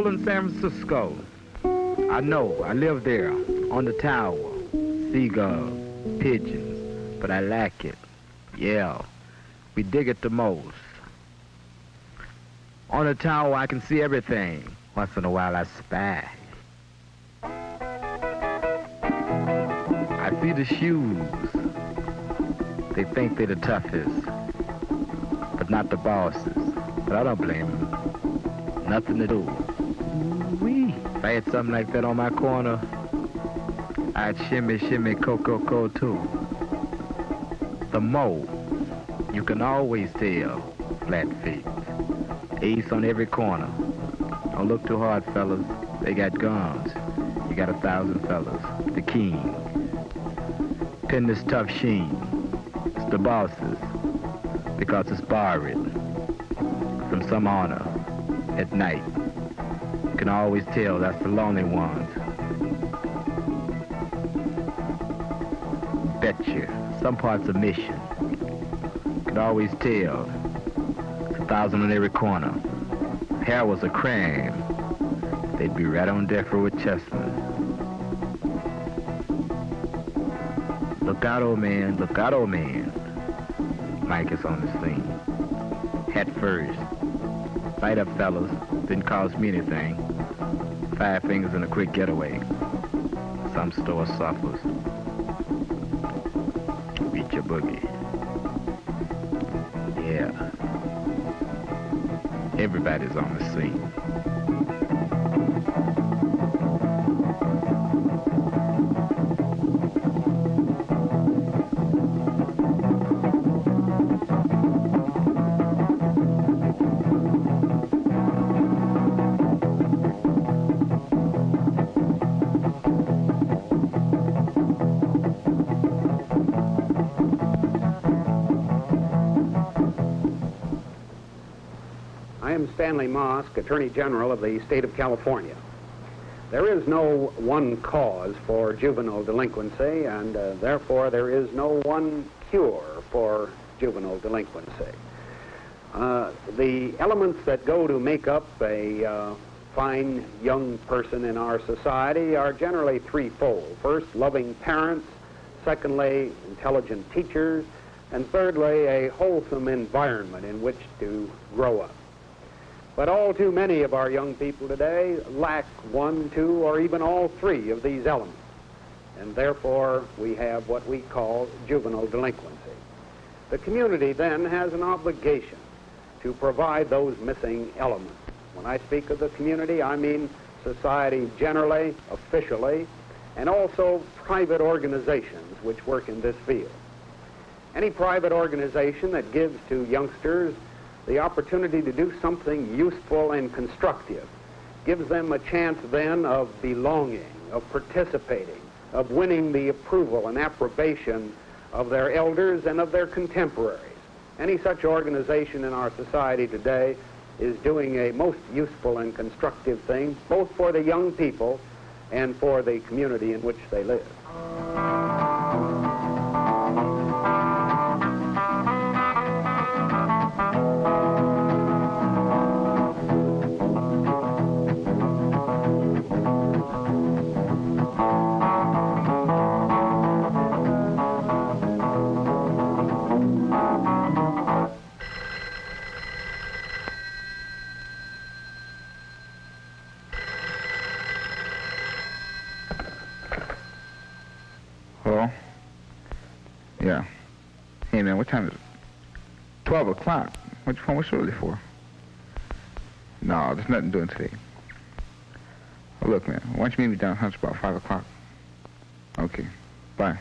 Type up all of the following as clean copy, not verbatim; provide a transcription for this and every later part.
school in San Francisco. I know, I live there, on the tower. Seagulls, pigeons, but I like it. Yeah, we dig it the most. On the tower, I can see everything. Once in a while, I spy. I see the shoes. They think they're the toughest, but not the bosses. But I don't blame them. Nothing to do. Ooh-wee. If I had something like that on my corner, I'd shimmy, shimmy, co too. The mo, you can always tell, flat feet. Ace on every corner. Don't look too hard, fellas. They got guns. You got 1,000 fellas. The king. Pin this tough sheen. It's the bosses. Because it's borrowed from some honor at night. You can always tell that's the lonely ones. Betcha. Some parts of mission. You can always tell. 1,000 on every corner. Hair was a crime. They'd be right on death row with Chestnut. Look out, old man. Look out, old man. Mike is on the scene. Head first. Light up, fellas. Didn't cost me anything. 5 fingers and a quick getaway. Some store suffers. Beat your boogie. Yeah. Everybody's on the scene. Stanley Mosk, Attorney General of the State of California. There is no one cause for juvenile delinquency, and therefore there is no one cure for juvenile delinquency. The elements that go to make up a fine young person in our society are generally threefold. First, loving parents. Secondly, intelligent teachers. And thirdly, a wholesome environment in which to grow up. But all too many of our young people today lack 1, 2, or even all 3 of these elements. And therefore, we have what we call juvenile delinquency. The community then has an obligation to provide those missing elements. When I speak of the community, I mean society generally, officially, and also private organizations which work in this field. Any private organization that gives to youngsters the opportunity to do something useful and constructive gives them a chance then of belonging, of participating, of winning the approval and approbation of their elders and of their contemporaries. Any such organization in our society today is doing a most useful and constructive thing, both for the young people and for the community in which they live. Hello? Yeah. Hey, man, what time is it? 12 o'clock. What you phone so early for? No, there's nothing doing today. Well, look, man, why don't you meet me down at Hunts about 5 o'clock? Okay. Bye.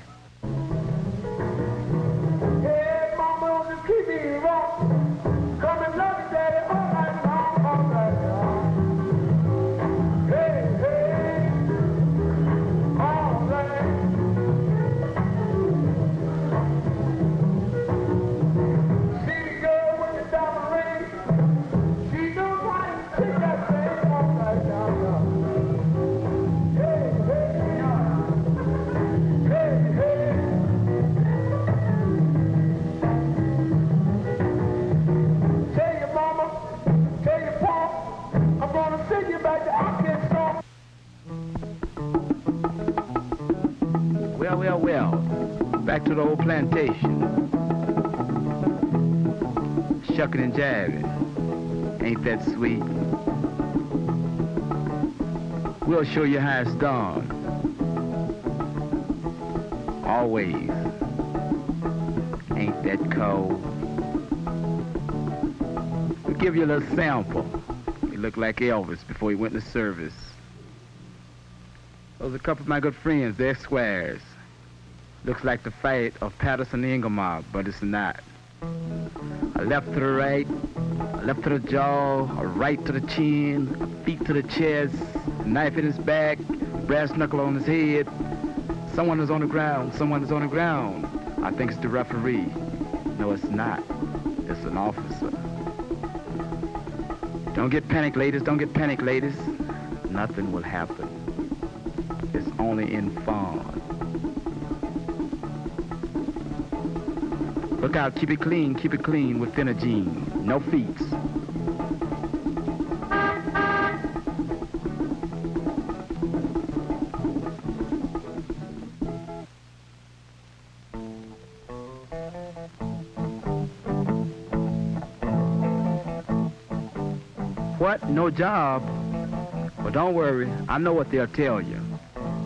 well. Back to the old plantation. Shucking and jiving. Ain't that sweet? We'll show you how it's done. Always. Ain't that cold? We'll give you a little sample. He looked like Elvis before he went to service. Those are a couple of my good friends. They're squares. Looks like the fight of Patterson and Ingemar, but it's not. A left to the right, a left to the jaw, a right to the chin, a feet to the chest, a knife in his back, brass knuckle on his head. Someone is on the ground, someone is on the ground. I think it's the referee. No, it's not. It's an officer. Don't get panicked, ladies, don't get panicked, ladies. Nothing will happen. It's only in fun. Look out, keep it clean with Phenagene. No feats. What? No job? Well, don't worry. I know what they'll tell you.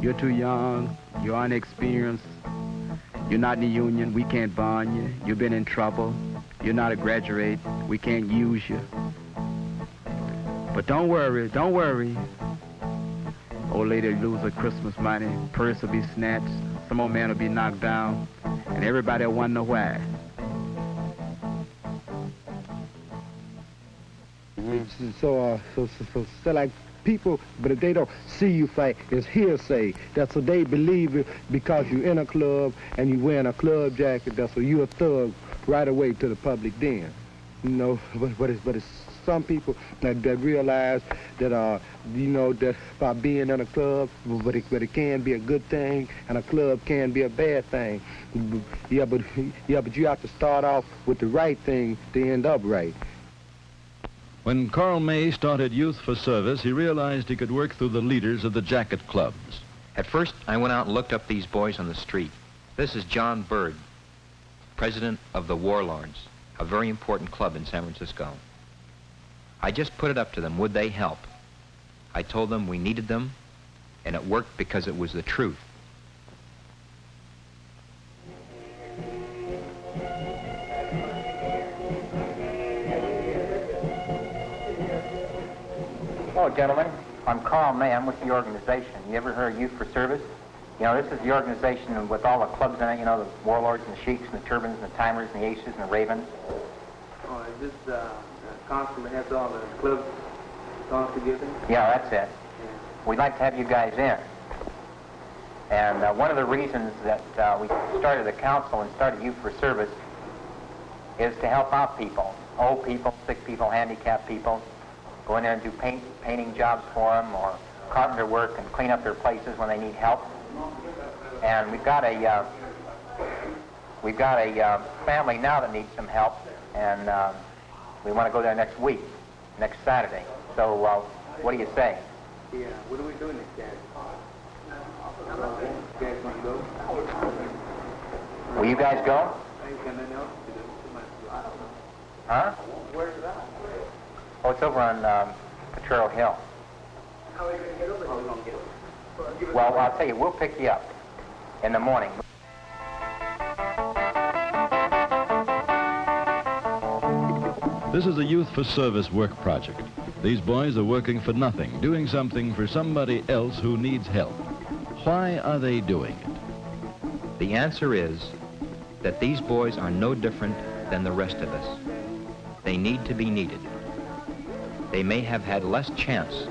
You're too young. You're inexperienced. You're not in the union. We can't bond you. You've been in trouble. You're not a graduate. We can't use you. But don't worry. Don't worry. Old lady will lose her Christmas money. Purse will be snatched. Some old man will be knocked down. And everybody will wonder why. So like people, but if they don't see you fight, it's hearsay. That's what they believe it because you're in a club and you're wearing a club jacket. That's what you're a thug right away to the public den. You know, but it's some people that realize that that by being in a club, but it can be a good thing, and a club can be a bad thing. Yeah, but you have to start off with the right thing to end up right. When Carl May started Youth for Service, he realized he could work through the leaders of the jacket clubs. At first, I went out and looked up these boys on the street. This is John Bird, president of the Warlords, a very important club in San Francisco. I just put it up to them, would they help? I told them we needed them, and it worked because it was the truth. Hello, gentlemen. I'm Carl May. I'm with the organization. You ever heard of Youth for Service? You know, this is the organization with all the clubs in it, you know, the Warlords and the Sheiks and the Turbans and the Timers and the Aces and the Ravens. Oh, is this council that has all the clubs all together? Yeah, that's it. We'd like to have you guys in. And one of the reasons that we started the council and started Youth for Service is to help out people, old people, sick people, handicapped people, go in there and do painting jobs for them or carpenter work and clean up their places when they need help. And we've got a family now that needs some help, and we want to go there next week, next Saturday. So what do you say? Yeah, what are we doing next Saturday? You guys want to go? Will you guys go? I ain't got nothing else to do. I don't know. Huh? Where's it at? Oh, it's over on Potrero Hill. How are you going to get over there? How are we going to get over? Well, I'll tell you, we'll pick you up in the morning. This is a Youth for Service work project. These boys are working for nothing, doing something for somebody else who needs help. Why are they doing it? The answer is that these boys are no different than the rest of us. They need to be needed. They may have had less chance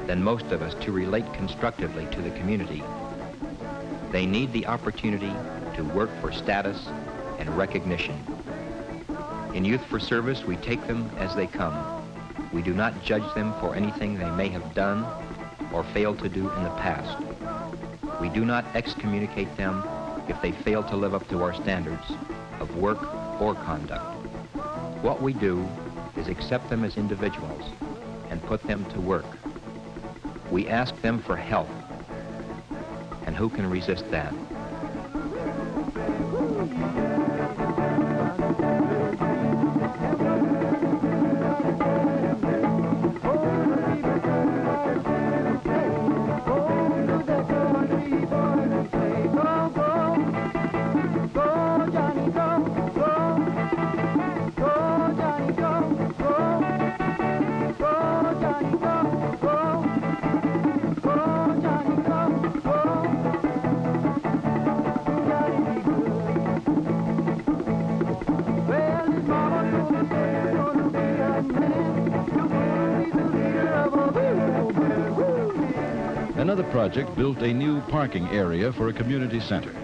than most of us to relate constructively to the community. They need the opportunity to work for status and recognition. In Youth for Service, we take them as they come. We do not judge them for anything they may have done or failed to do in the past. We do not excommunicate them if they fail to live up to our standards of work or conduct. What we do is accept them as individuals and put them to work. We ask them for help, and who can resist that? Another project built a new parking area for a community center.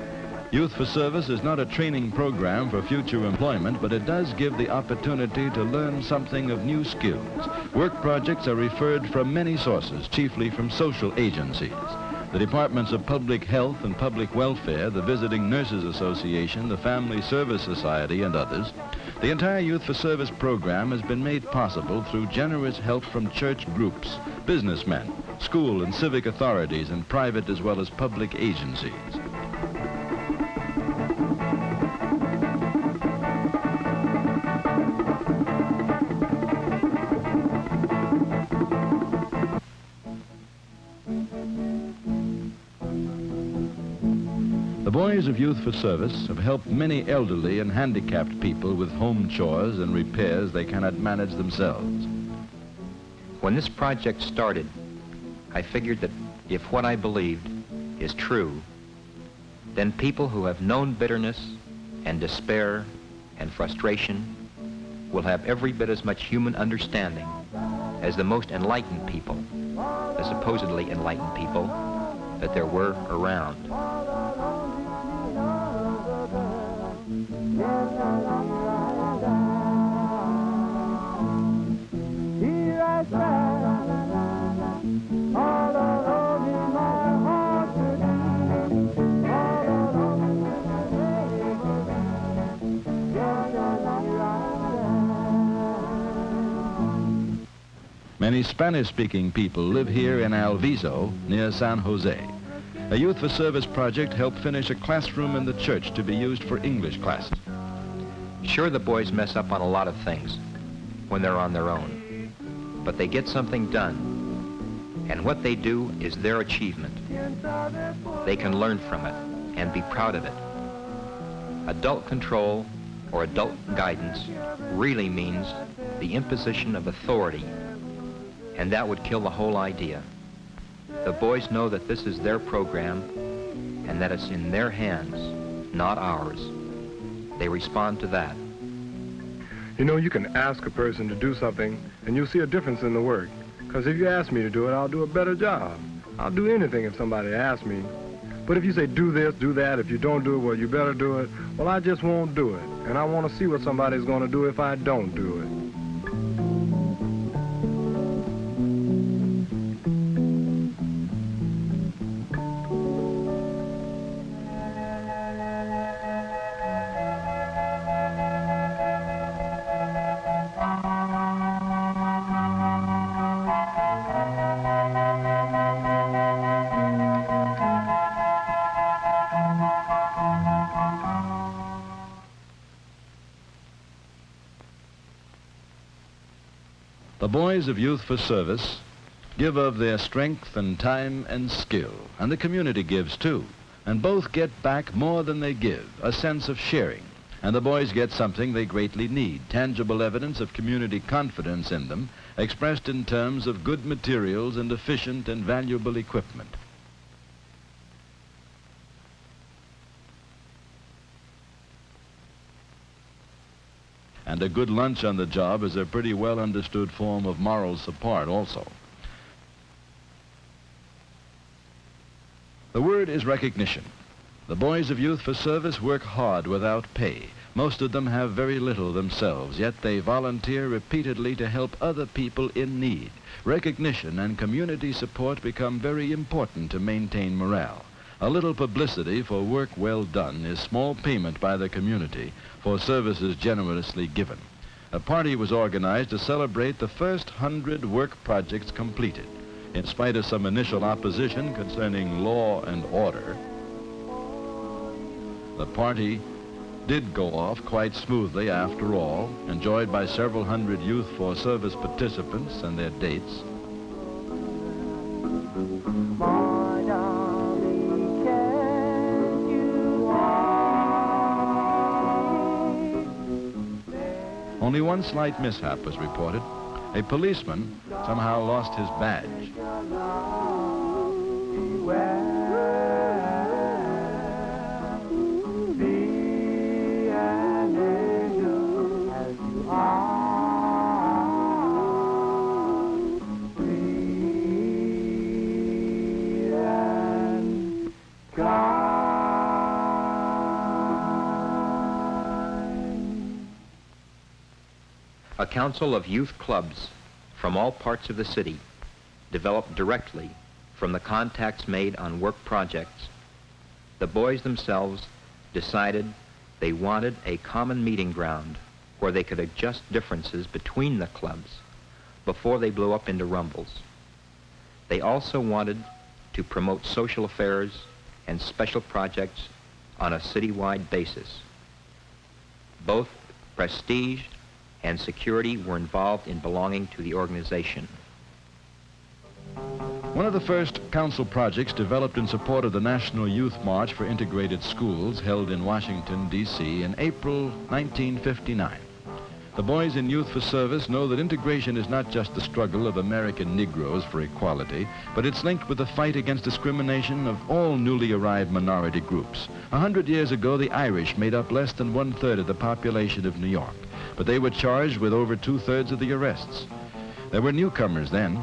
Youth for Service is not a training program for future employment, but it does give the opportunity to learn something of new skills. Work projects are referred from many sources, chiefly from social agencies. The Departments of Public Health and Public Welfare, the Visiting Nurses Association, the Family Service Society, and others. The entire Youth for Service program has been made possible through generous help from church groups, businessmen, school and civic authorities, and private as well as public agencies. The boys of Youth for Service have helped many elderly and handicapped people with home chores and repairs they cannot manage themselves. When this project started, I figured that if what I believed is true, then people who have known bitterness and despair and frustration will have every bit as much human understanding as the most enlightened people, the supposedly enlightened people that there were around. Many Spanish-speaking people live here in Alviso, near San Jose. A Youth for Service project helped finish a classroom in the church to be used for English classes. Sure, the boys mess up on a lot of things when they're on their own, but they get something done, and what they do is their achievement. They can learn from it and be proud of it. Adult control or adult guidance really means the imposition of authority, and that would kill the whole idea. The boys know that this is their program and that it's in their hands, not ours. They respond to that. You know, you can ask a person to do something and you'll see a difference in the work. Because if you ask me to do it, I'll do a better job. I'll do anything if somebody asks me. But if you say, do this, do that, if you don't do it, well, you better do it, well, I just won't do it. And I want to see what somebody's going to do if I don't do it. The boys of Youth for Service give of their strength and time and skill, and the community gives too, and both get back more than they give, a sense of sharing. And the boys get something they greatly need, tangible evidence of community confidence in them, expressed in terms of good materials and efficient and valuable equipment. And a good lunch on the job is a pretty well understood form of moral support also. The word is recognition. The boys of Youth for Service work hard without pay. Most of them have very little themselves, yet they volunteer repeatedly to help other people in need. Recognition and community support become very important to maintain morale. A little publicity for work well done is small payment by the community for services generously given. A party was organized to celebrate the first 100 work projects completed. In spite of some initial opposition concerning law and order, The party did go off quite smoothly after all, enjoyed by several hundred Youth for Service participants and their dates. Only one slight mishap was reported. A policeman somehow lost his badge. A council of youth clubs from all parts of the city developed directly from the contacts made on work projects. The boys themselves decided they wanted a common meeting ground where they could adjust differences between the clubs before they blew up into rumbles. They also wanted to promote social affairs and special projects on a citywide basis. Both prestige and security were involved in belonging to the organization. One of the first council projects developed in support of the National Youth March for Integrated Schools held in Washington, D.C. in April 1959. The boys in Youth for Service know that integration is not just the struggle of American Negroes for equality, but it's linked with the fight against discrimination of all newly arrived minority groups. 100 years ago, the Irish made up less than 1/3 of the population of New York, but they were charged with over 2/3 of the arrests. There were newcomers then.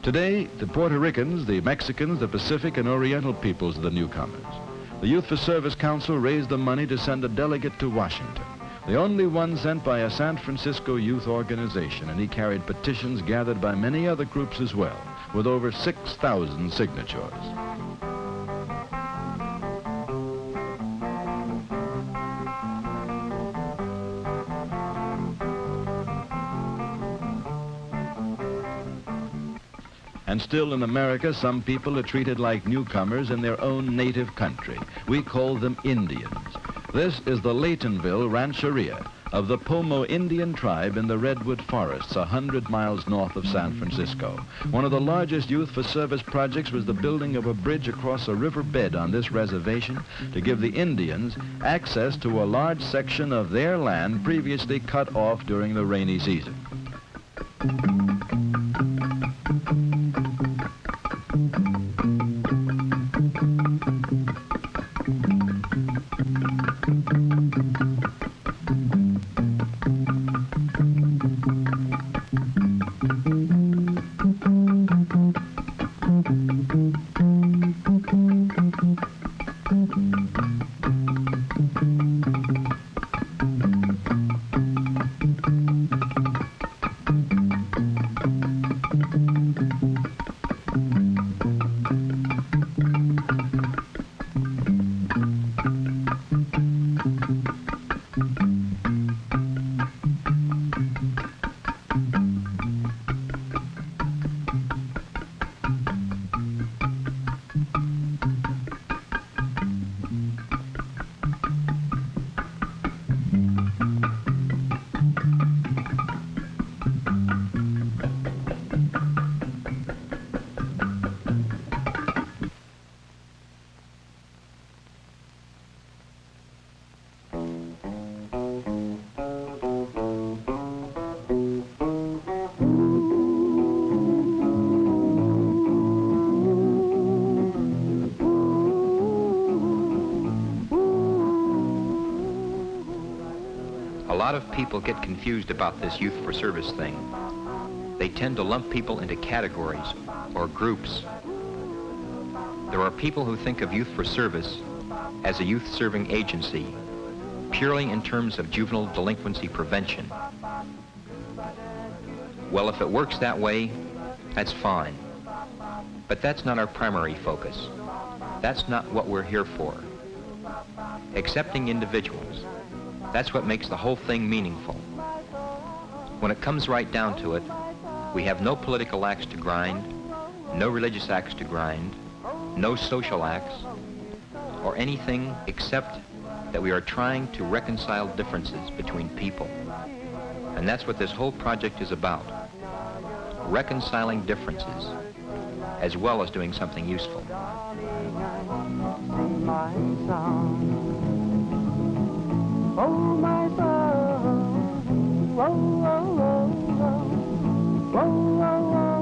Today, the Puerto Ricans, the Mexicans, the Pacific and Oriental peoples are the newcomers. The Youth for Service Council raised the money to send a delegate to Washington, the only one sent by a San Francisco youth organization, and he carried petitions gathered by many other groups as well, with over 6,000 signatures. And still in America, some people are treated like newcomers in their own native country. We call them Indians. This is the Laytonville Rancheria of the Pomo Indian tribe in the Redwood Forests, 100 miles north of San Francisco. One of the largest Youth for Service projects was the building of a bridge across a river bed on this reservation to give the Indians access to a large section of their land previously cut off during the rainy season. A lot of people get confused about this Youth for Service thing. They tend to lump people into categories or groups. There are people who think of Youth for Service as a youth-serving agency purely in terms of juvenile delinquency prevention. Well, if it works that way, that's fine. But that's not our primary focus. That's not what we're here for. Accepting individuals, that's what makes the whole thing meaningful. When it comes right down to it, we have no political axe to grind, no religious axe to grind, no social axe, or anything except that we are trying to reconcile differences between people. And that's what this whole project is about. Reconciling differences, as well as doing something useful. Oh, my son, whoa, whoa, whoa, whoa, whoa, whoa, whoa.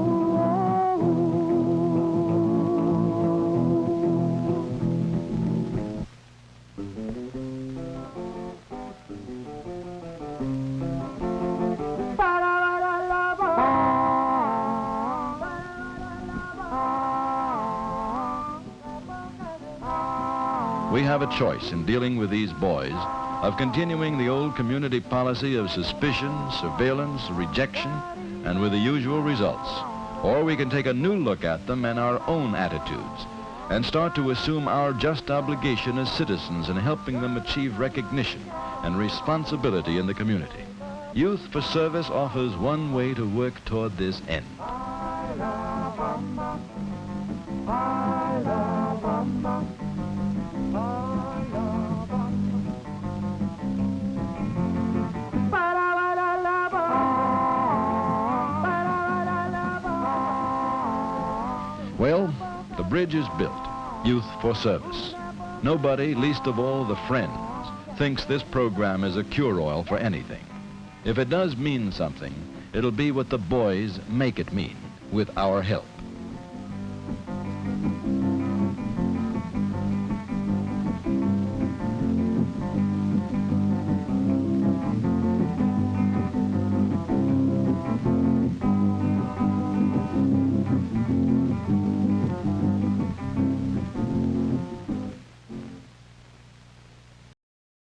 We have a choice in dealing with these boys of continuing the old community policy of suspicion, surveillance, rejection, and with the usual results. Or we can take a new look at them and our own attitudes and start to assume our just obligation as citizens in helping them achieve recognition and responsibility in the community. Youth for Service offers one way to work toward this end. Well, the bridge is built. Youth for Service. Nobody, least of all the friends, thinks this program is a cure-all for anything. If it does mean something, it'll be what the boys make it mean, with our help.